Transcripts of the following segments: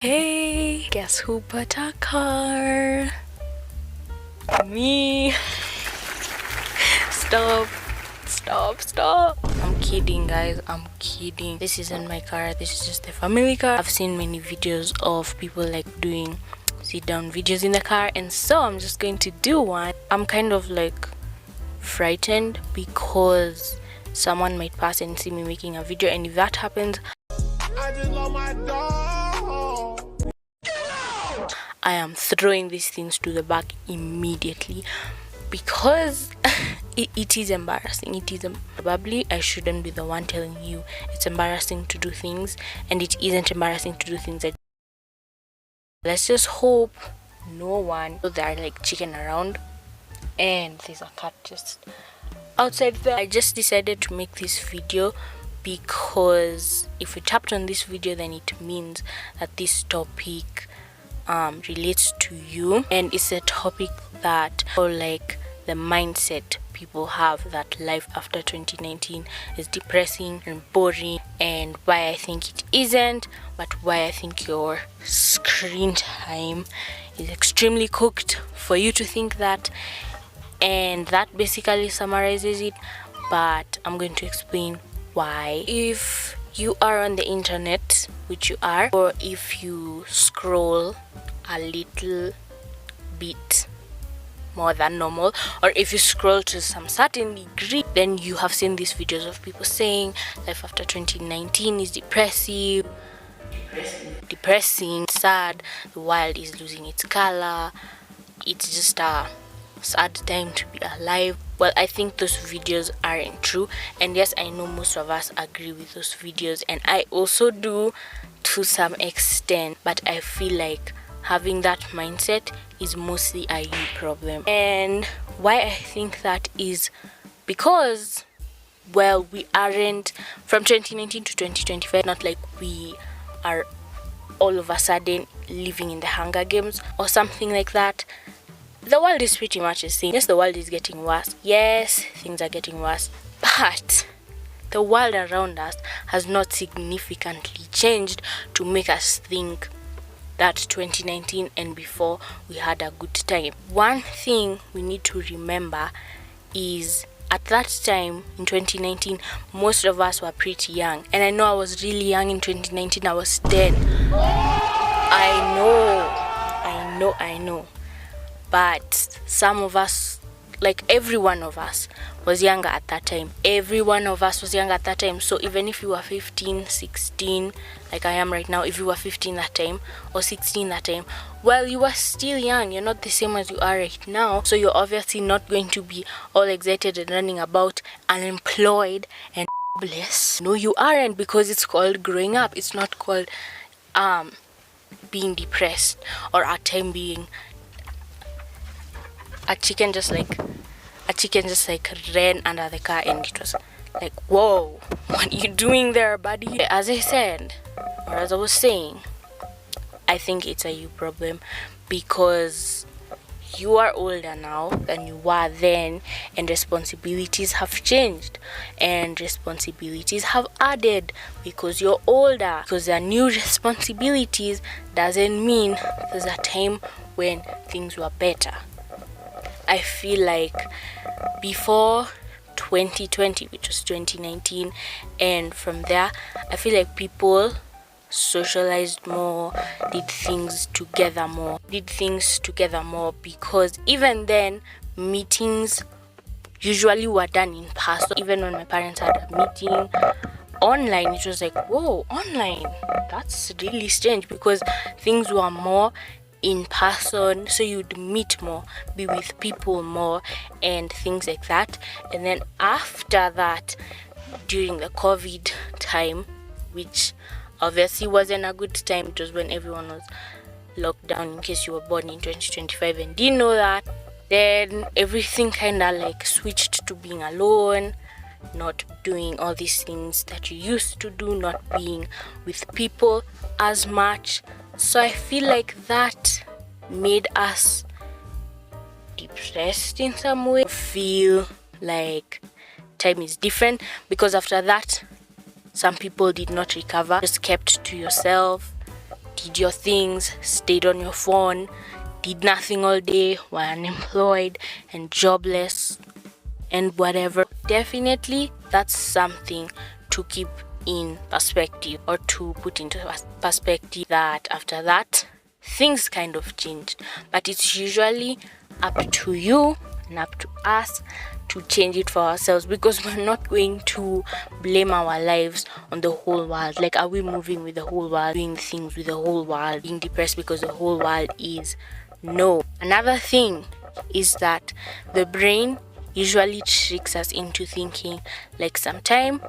Hey, guess who bought a car? Me. Stop. I'm kidding, guys. I'm kidding. This isn't my car. This is just a family car. I've seen many videos of people like doing sit down videos in the car, and so I'm just going to do one. I'm kind of like frightened because someone might pass and see me making a video, and if that happens, I just love my dog. I am throwing these things to the back immediately because it is embarrassing. Probably I shouldn't be the one telling you it's embarrassing to do things, and it isn't embarrassing to do things. Let's just hope no one there like chicken around, and there's a cat just outside there. I just decided to make this video because if we tapped on this video, then it means that this topic relates to you, and it's a topic that, or like the mindset people have that life after 2019 is depressing and boring, and why I think it isn't, but why I think your screen time is extremely cooked for you to think that. And that basically summarizes it, but I'm going to explain why. If you are on the internet, which you are, or if you scroll a little bit more than normal, or if you scroll to some certain degree, then you have seen these videos of people saying life after 2019 is depressing, sad, the world is losing its color, it's just a sad time to be alive. Well, I think those videos aren't true, and yes, I know most of us agree with those videos, and I also do to some extent, but I feel like having that mindset is mostly a you problem. And why I think that is because, well, we aren't from 2019 to 2025, not like we are all of a sudden living in the Hunger Games or something like that. The world is pretty much the same. Yes, the world is getting worse. Yes, things are getting worse. But the world around us has not significantly changed to make us think that 2019 and before we had a good time. One thing we need to remember is at that time in 2019, most of us were pretty young. And I know I was really young in 2019. I was 10. I know. But some of us, like every one of us, was younger at that time. So even if you were 15, 16, like I am right now, if you were 15 that time or 16 that time, well, you were still young. You're not the same as you are right now. So you're obviously not going to be all excited and running about unemployed and blessed. No, you aren't, because it's called growing up. It's not called being depressed or a time being a chicken just like ran under the car, and it was like, whoa, what are you doing there, buddy? As I was saying, I think it's a you problem because you are older now than you were then, and responsibilities have changed, and responsibilities have added because you're older. Because there are new responsibilities doesn't mean there's a time when things were better. I feel like before 2020, which was 2019, and from there, I feel like people socialized more, did things together more, because even then, meetings usually were done in person. Even when my parents had a meeting online, it was like, whoa, online, that's really strange, because things were more in person, so you'd meet more, be with people more, and things like that. And then after that, during the COVID time, which obviously wasn't a good time, it was when everyone was locked down, in case you were born in 2025 and didn't know that, then everything kind of like switched to being alone, not doing all these things that you used to do, not being with people as much. So I feel like that made us depressed in some way, feel like time is different, because after that, some people did not recover, just kept to yourself, did your things, stayed on your phone, did nothing all day, were unemployed and jobless and whatever. Definitely that's something to keep in perspective, or to put into perspective, that after that things kind of changed. But it's usually up to you and up to us to change it for ourselves, because we're not going to blame our lives on the whole world. Like, are we moving with the whole world, doing things with the whole world, being depressed because the whole world is? No. Another thing is that the brain usually tricks us into thinking like some time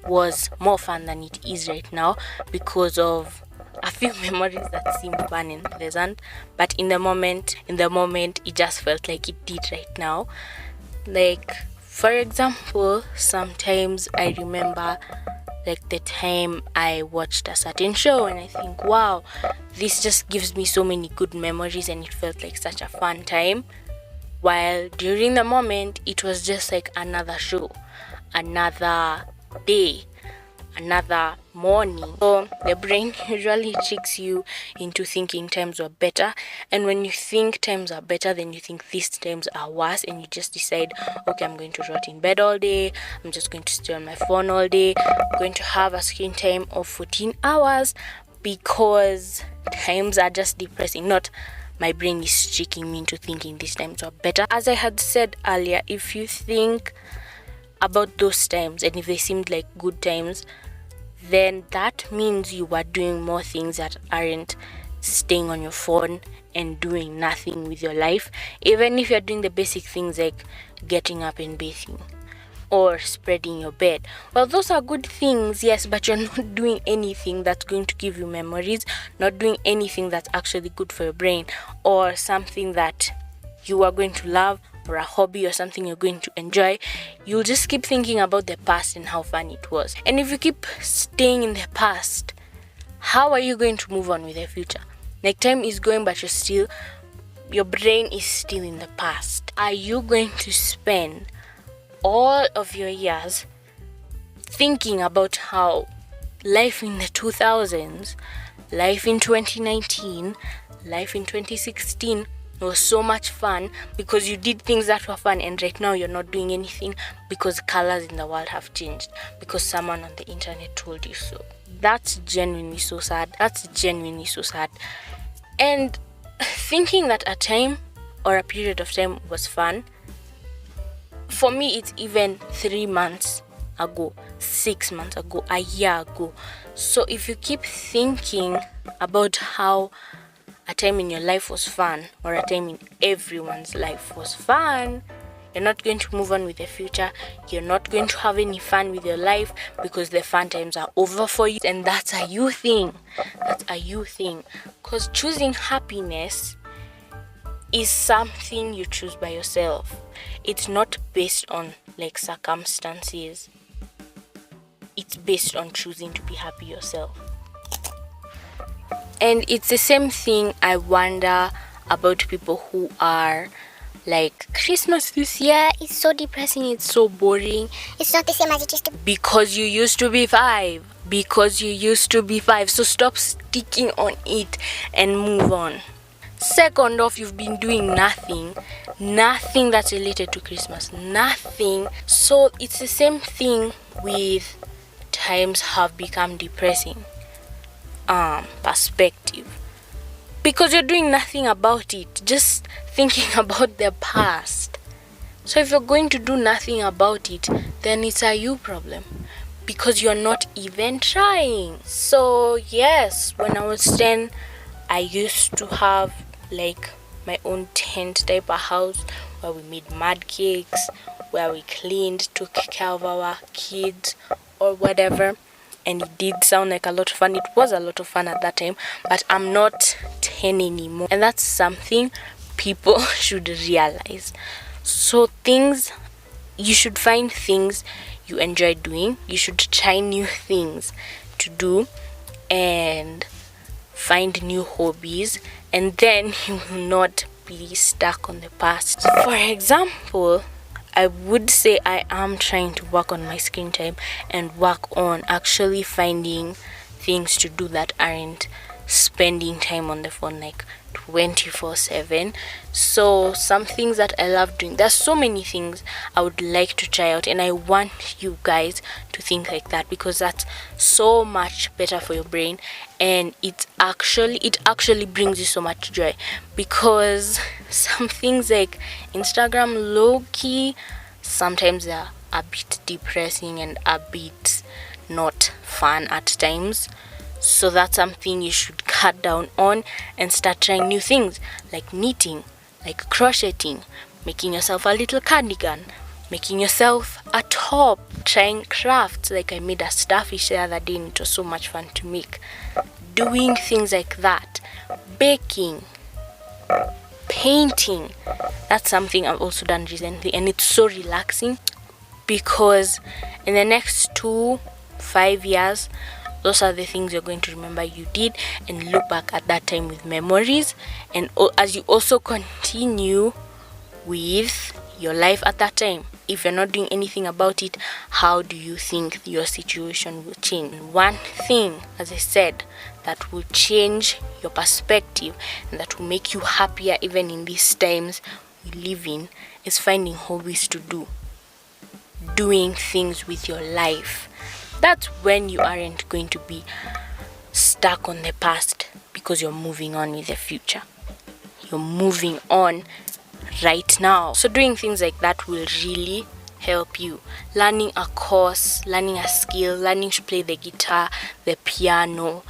was more fun than it is right now, because of a few memories that seem fun and pleasant, but in the moment it just felt like it did right now. Like, for example, sometimes I remember like the time I watched a certain show and I think, wow, this just gives me so many good memories and it felt like such a fun time, while during the moment it was just like another show, another day, another morning. So the brain usually tricks you into thinking times were better, and when you think times are better, then you think these times are worse, and you just decide, okay, I'm going to rot in bed all day, I'm just going to stay on my phone all day, I'm going to have a screen time of 14 hours because times are just depressing. Not my brain is tricking me into thinking these times are better. As I had said earlier, if you think about those times and if they seemed like good times, then that means you are doing more things that aren't staying on your phone and doing nothing with your life. Even if you're doing the basic things like getting up and bathing or spreading your bed, well, those are good things, yes, but you're not doing anything that's going to give you memories, not doing anything that's actually good for your brain, or something that you are going to love, or a hobby or something you're going to enjoy. You'll just keep thinking about the past and how fun it was. And if you keep staying in the past, how are you going to move on with the future? Like, time is going, but your brain is still in the past. Are you going to spend all of your years thinking about how life in the 2000s, life in 2019, life in 2016 was so much fun because you did things that were fun, and right now you're not doing anything because colors in the world have changed, because someone on the internet told you so? That's genuinely so sad. And thinking that a time or a period of time was fun, for me it's even 3 months ago, 6 months ago, a year ago. So if you keep thinking about how a time in your life was fun, or a time in everyone's life was fun, you're not going to move on with the future. You're not going to have any fun with your life because the fun times are over for you. And that's a you thing. Because choosing happiness is something you choose by yourself. It's not based on like circumstances. It's based on choosing to be happy yourself. And it's the same thing I wonder about people who are like, Christmas this year is so depressing, it's so boring, it's not the same as it used to be. Because you used to be 5. So stop sticking on it and move on. Second off, you've been doing nothing that's related to Christmas. Nothing. So it's the same thing with times have become depressing. Perspective, because you're doing nothing about it, just thinking about the past. So if you're going to do nothing about it, then it's a you problem, because you're not even trying. So yes, when I was 10, I used to have like my own tent type of house where we made mud cakes, where we cleaned, took care of our kids or whatever. And it did sound like a lot of fun. It was a lot of fun at that time, but I'm not 10 anymore. And that's something people should realize. So you should find things you enjoy doing. You should try new things to do and find new hobbies. And then you will not be stuck on the past. For example, I would say I am trying to work on my screen time and work on actually finding things to do that aren't spending time on the phone like 24/7. So some things that I love doing, there's so many things I would like to try out, and I want you guys to think like that, because that's so much better for your brain, and it actually brings you so much joy. Because some things like Instagram, low-key, sometimes they're a bit depressing and a bit not fun at times. So that's something you should cut down on and start trying new things like knitting, like crocheting, making yourself a little cardigan, making yourself a top, trying crafts. Like I made a starfish the other day and it was so much fun to make. Doing things like that, baking, painting. That's something I've also done recently, and it's so relaxing, because in the next 5 years, those are the things you're going to remember you did and look back at that time with memories. And as you also continue with your life at that time, if you're not doing anything about it, how do you think your situation will change? One thing, as I said, that will change your perspective and that will make you happier even in these times we live in, is finding hobbies to do, doing things with your life. That's when you aren't going to be stuck on the past, because you're moving on with the future. You're moving on right now. So doing things like that will really help you. Learning a course, learning a skill, learning to play the guitar, the piano,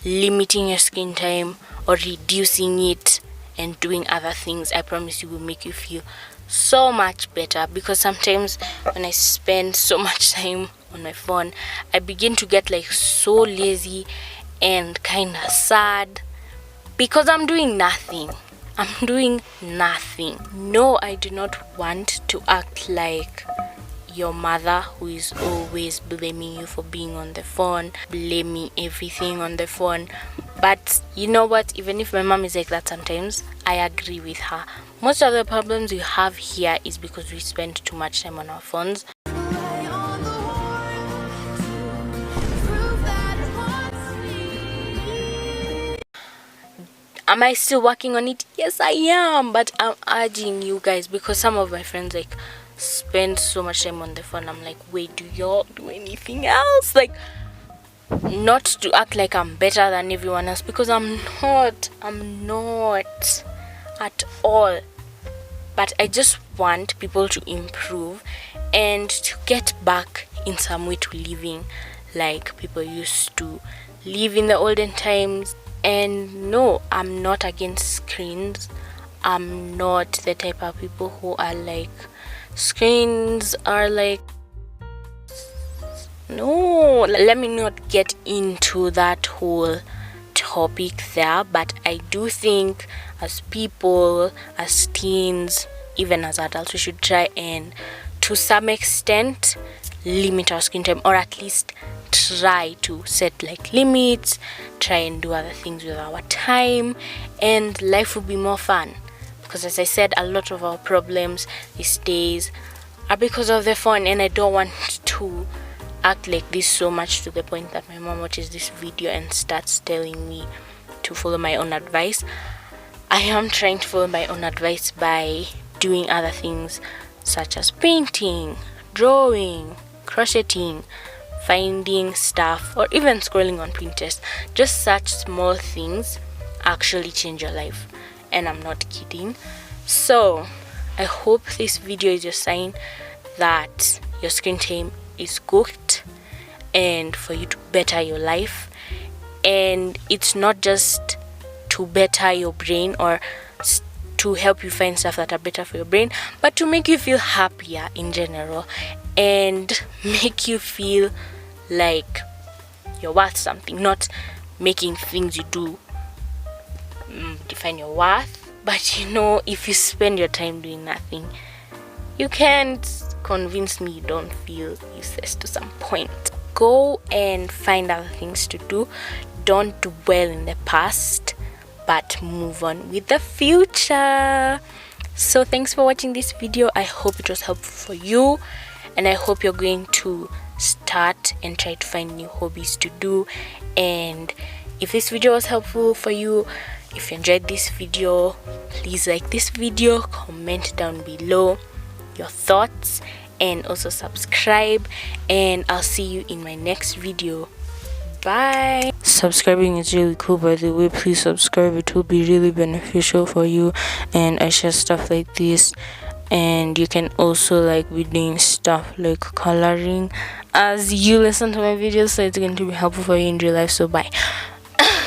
limiting your screen time or reducing it, and doing other things, I promise you, will make you feel so much better. Because sometimes when I spend so much time on my phone, I begin to get like so lazy and kind of sad, because I'm doing nothing. No, I do not want to act like your mother, who is always blaming you for being on the phone, blaming everything on the phone. But you know what, even if my mom is like that sometimes, I agree with her. Most of the problems we have here is because we spend too much time on our phones. Am I still working on it? Yes, I am. But I'm urging you guys, because some of my friends like spend so much time on the phone. I'm like, wait, do y'all do anything else? Like, not to act like I'm better than everyone else, because I'm not at all. But I just want people to improve and to get back in some way to living like people used to live in the olden times. And no, I'm not against screens. I'm not the type of people who are like, screens are like, no, let me not get into that whole topic there. But I do think as people, as teens, even as adults, we should try and to some extent limit our screen time, or at least try to set like limits, try and do other things with our time, and life will be more fun. Because as I said, a lot of our problems these days are because of the phone, and I don't want to act like this so much to the point that my mom watches this video and starts telling me to follow my own advice. I am trying to follow my own advice by doing other things such as painting, drawing, crocheting, finding stuff, or even scrolling on Pinterest. Just such small things actually change your life, and I'm not kidding. So I hope this video is your sign that your screen time is good, and for you to better your life. And it's not just to better your brain or to help you find stuff that are better for your brain, but to make you feel happier in general, and make you feel like you're worth something. Not making things you do define your worth, but you know, if you spend your time doing nothing, you can't convince me you don't feel useless to some point. Go and find other things to do. Don't dwell in the past, but move on with the future. So thanks for watching this video. I hope it was helpful for you, and I hope you're going to start and try to find new hobbies to do. And if this video was helpful for you, if you enjoyed this video, please like this video, comment down below your thoughts, and also subscribe, and I'll see you in my next video. Bye. Subscribing is really cool, by the way. Please subscribe, it will be really beneficial for you, and I share stuff like this. And you can also like be doing stuff like coloring as you listen to my videos, so it's going to be helpful for you in real life. So bye.